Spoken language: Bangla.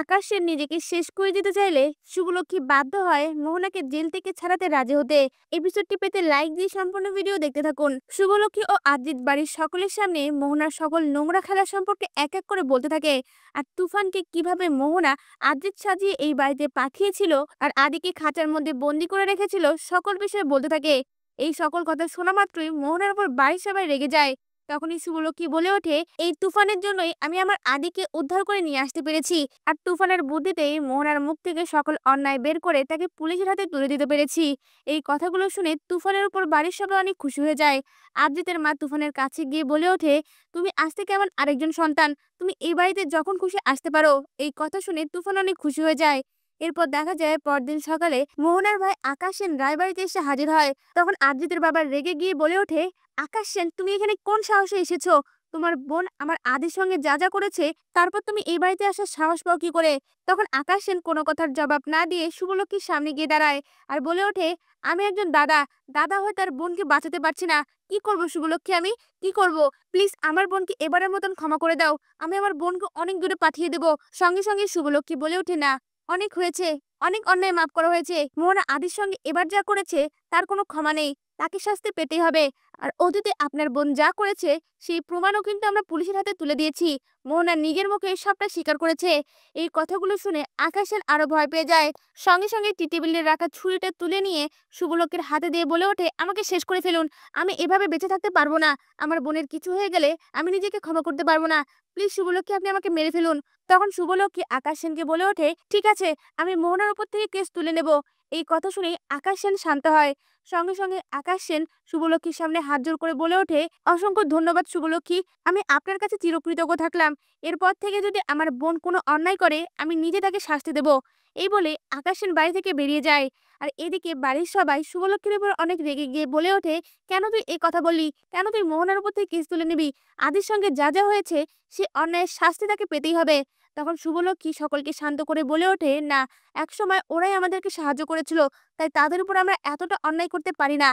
আকাশের নিজেকে শেষ করে দিতে চাইলে শুভলক্ষ্মী বাধ্য হয় মোহনাকে জেল থেকে ছাড়াতে রাজি হতে। এপিসোডটি পেতে লাইক দিয়ে সম্পূর্ণ ভিডিও দেখতে থাকুন। শুভলক্ষ্মী ও আদ্রিত বাড়ির সকলের সামনে মোহনার সকল নোংরা খেলা সম্পর্কে এক এক করে বলতে থাকে, আর তুফানকে কিভাবে মোহনা আদ্রিত সাজিয়ে এই বাড়িতে পাঠিয়েছিল আর আদিকে খাঁচার মধ্যে বন্দি করে রেখেছিল সকল বিষয়ে বলতে থাকে। এই সকল কথা শোনা মাত্রই মোহনার উপর বাড়ির সবাই রেগে যায়। তখনই শুভলক্ষ্মী বলে ওঠে, এই তুফানের জন্যই আমি আমার আদিকে উদ্ধার করে নিয়ে আসতে পেরেছি, আর তুফানের বুদ্ধিতেই মোহনার মুখ থেকে সকল অন্যায় বের করে তাকে পুলিশের হাতে তুলে দিতে পেরেছি। এই কথাগুলো শুনে তুফানের উপর বাড়ির সবাই অনেক খুশি হয়ে যায়। আদ্রিতের মা তুফানের কাছে গিয়ে বলে ওঠে, তুমি আজ থেকে আমার আরেকজন সন্তান, তুমি এই বাড়িতে যখন খুশি আসতে পারো। এই কথা শুনে তুফান অনেক খুশি হয়ে যায়। এরপর দেখা যায় পরদিন সকালে মোহনার ভাই আকাশ সেন রায়বাড়িতে এসে হাজির হয়। তখন আদ্রিতের বাবা রেগে গিয়ে বলে ওঠে, আকাশ সেন, তুমি এখানে কোন সাহসে এসেছো? তোমার বোন আমার আদির সঙ্গে যা যা করেছে, তারপর তুমি এই বাড়িতে আসার সাহস পাও কি করে? তখন আকাশ সেন কোনো কথার জবাব না দিয়ে শুভলক্ষ্মীর সামনে গিয়ে দাঁড়ায় আর বলে ওঠে, আমি একজন দাদা, দাদা হয়ে তার বোনকে বাঁচাতে পারছি না। কি করব শুভলক্ষ্মী, আমি কি করব? প্লিজ আমার বোনকে এবারের মতন ক্ষমা করে দাও। আমি আমার বোনকে অনেক দূরে পাঠিয়ে দেবো। সঙ্গে সঙ্গে শুভলক্ষ্মী বলে ওঠে, না, অনেক হয়েছে, অনেক অন্যায় মাফ করা হয়েছে। মোহনা আদির সঙ্গে এবার যা করেছে তার কোনো ক্ষমা নেই, তাকে শাস্তি পেতেই হবে। আর অতীতে আপনার বোন যা করেছে সেই প্রমাণও কিন্তু আমরা পুলিশের হাতে তুলে দিয়েছি। মোহনা নিজের মুখে সবটা স্বীকার করেছে। এই কথাগুলো শুনে আকাশের আরো ভয় পেয়ে যায়। সঙ্গে সঙ্গে টি টেবিলে রাখা ছুরিটা তুলে নিয়ে শুভলক্ষ্মীর হাতে দিয়ে বলে ওঠে, আমাকে শেষ করে ফেলুন, আমি এভাবে বেঁচে থাকতে পারবো না। আমার বোনের কিছু হয়ে গেলে আমি নিজেকে ক্ষমা করতে পারবো না। প্লিজ শুভলক্ষ্মী, আপনি আমাকে মেরে ফেলুন। তখন শুভলক্ষ্মী আকাশ সেনকে বলে ওঠে, ঠিক আছে, আমি মোহনার উপর থেকে কেস তুলে নেব। এই কথা শুনে আকাশ সেন শান্ত হয়। সঙ্গে সঙ্গে আকাশ সেন শুভলক্ষ্মীর সামনে হাত জোড় করে বলে ওঠে, অসংখ্য ধন্যবাদ শুভলক্ষ্মী, আমি আপনার কাছে চিরকৃতজ্ঞ থাকলাম। এরপর থেকে যদি আমার বোন কোনো অন্যায় করে আমি নিজে তাকে শাস্তি দেব। এই বলে আকাশ সেন বাড়ি থেকে বেরিয়ে যায়। আর এদিকে বাড়ির সবাই শুভলক্ষ্মীর উপর অনেক রেগে গিয়ে বলে ওঠে, কেন তুই এই কথা বললি? কেন তুই মোহনার উপর থেকে কেস তুলে নিবি? আদির সঙ্গে যা যা হয়েছে সে অন্যায়ের শাস্তি তাকে পেতেই হবে। তখন শুভলক্ষ্মী সকলকে শান্ত করে বলে ওঠে, না, একসময় ওরাই আমাদেরকে সাহায্য করেছিল, তাই তাদের উপর আমরা এতটা অন্যায় করতে পারি না।